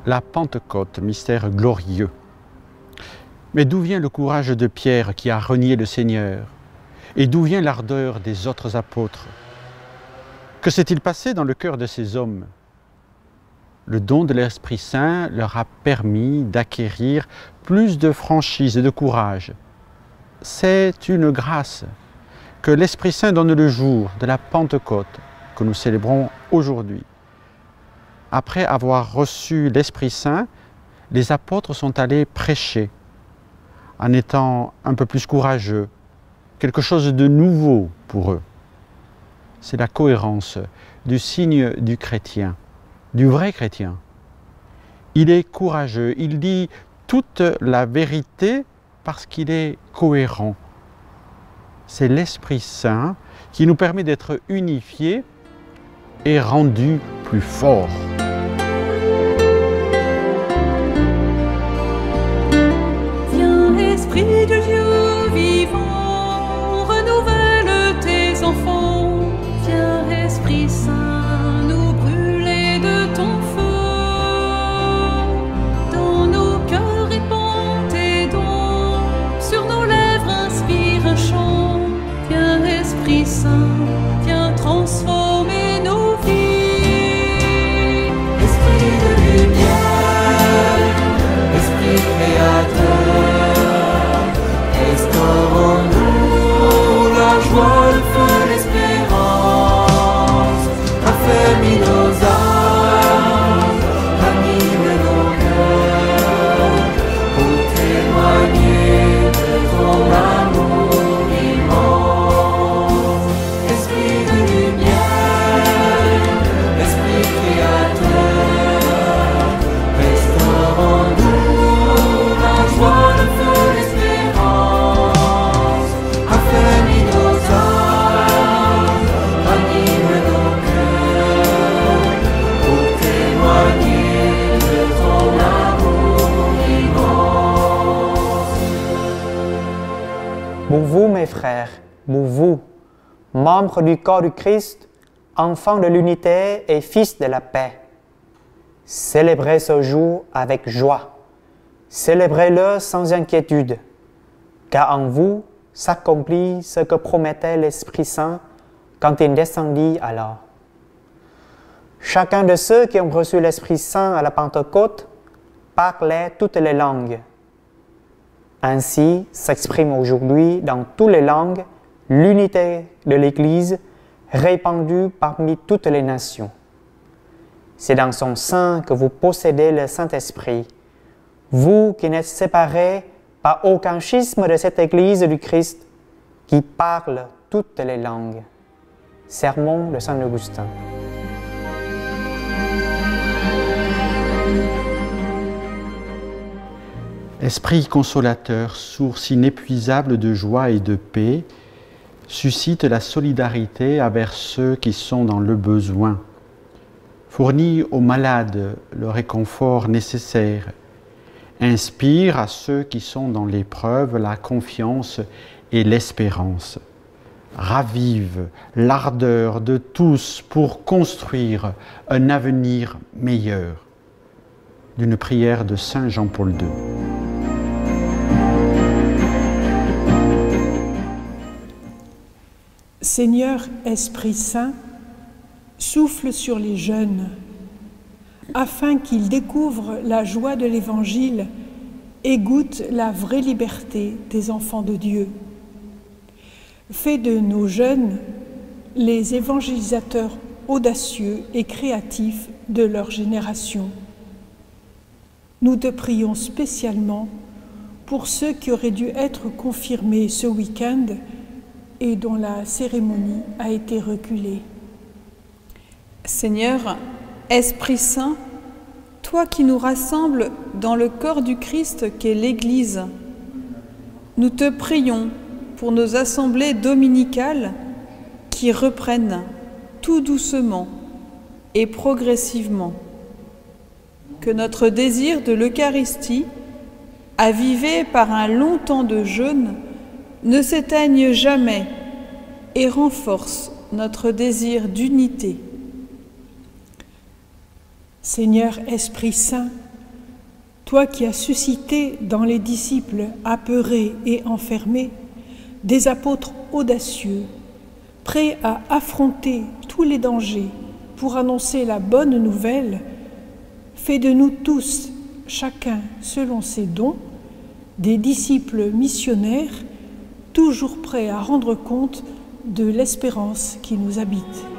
La Pentecôte, mystère glorieux. Mais d'où vient le courage de Pierre qui a renié le Seigneur? Et d'où vient l'ardeur des autres apôtres? Que s'est-il passé dans le cœur de ces hommes? Le don de l'Esprit Saint leur a permis d'acquérir plus de franchise et de courage. C'est une grâce que l'Esprit Saint donne le jour de la Pentecôte que nous célébrons aujourd'hui. Après avoir reçu l'Esprit Saint, les apôtres sont allés prêcher en étant un peu plus courageux, quelque chose de nouveau pour eux. C'est la cohérence du signe du chrétien, du vrai chrétien. Il est courageux, il dit toute la vérité parce qu'il est cohérent. C'est l'Esprit Saint qui nous permet d'être unifiés et rendus plus forts. Viens, Esprit de Dieu vivant, renouvelle tes enfants. Viens, Esprit Saint, nous brûler de ton feu. Dans nos cœurs répands tes dons, sur nos lèvres inspire un chant. Viens, Esprit Saint, viens transformer nos vies. Esprit de lumière, Esprit créateur, restaurons-nous la joie, le feu, l'espérance. Affermis nos âmes, anime nos cœurs, pour témoigner de ton amour immense. Esprit de lumière, Esprit créateur, restaurons-nous la joie, le feu, l'espérance. Affermis nos âmes, anime nos cœurs, pour témoigner de ton amour immense. Pour vous, mes frères, pour vous, membres du corps du Christ, enfants de l'unité et fils de la paix, célébrez ce jour avec joie. Célébrez-le sans inquiétude, car en vous s'accomplit ce que promettait l'Esprit Saint quand il descendit alors. Chacun de ceux qui ont reçu l'Esprit Saint à la Pentecôte parlait toutes les langues. Ainsi s'exprime aujourd'hui dans toutes les langues l'unité de l'Église répandue parmi toutes les nations. C'est dans son sein que vous possédez le Saint-Esprit, vous qui n'êtes séparés par aucun schisme de cette Église du Christ qui parle toutes les langues. Sermon de Saint Augustin. Esprit consolateur, source inépuisable de joie et de paix, suscite la solidarité envers ceux qui sont dans le besoin. Fournit aux malades le réconfort nécessaire. Inspire à ceux qui sont dans l'épreuve la confiance et l'espérance. Ravive l'ardeur de tous pour construire un avenir meilleur. D'une prière de Saint Jean-Paul II. Seigneur Esprit Saint, souffle sur les jeunes, afin qu'ils découvrent la joie de l'Évangile et goûtent la vraie liberté des enfants de Dieu. Fais de nos jeunes les évangélisateurs audacieux et créatifs de leur génération. Nous te prions spécialement pour ceux qui auraient dû être confirmés ce week-end et dont la cérémonie a été reculée. Seigneur, Esprit Saint, toi qui nous rassembles dans le corps du Christ qu'est l'Église, nous te prions pour nos assemblées dominicales qui reprennent tout doucement et progressivement. Que notre désir de l'Eucharistie, avivé par un long temps de jeûne, ne s'éteigne jamais et renforce notre désir d'unité. Seigneur Esprit Saint, Toi qui as suscité dans les disciples apeurés et enfermés des apôtres audacieux, prêts à affronter tous les dangers pour annoncer la bonne nouvelle, fais de nous tous, chacun selon ses dons, des disciples missionnaires, toujours prêts à rendre compte de l'espérance qui nous habite.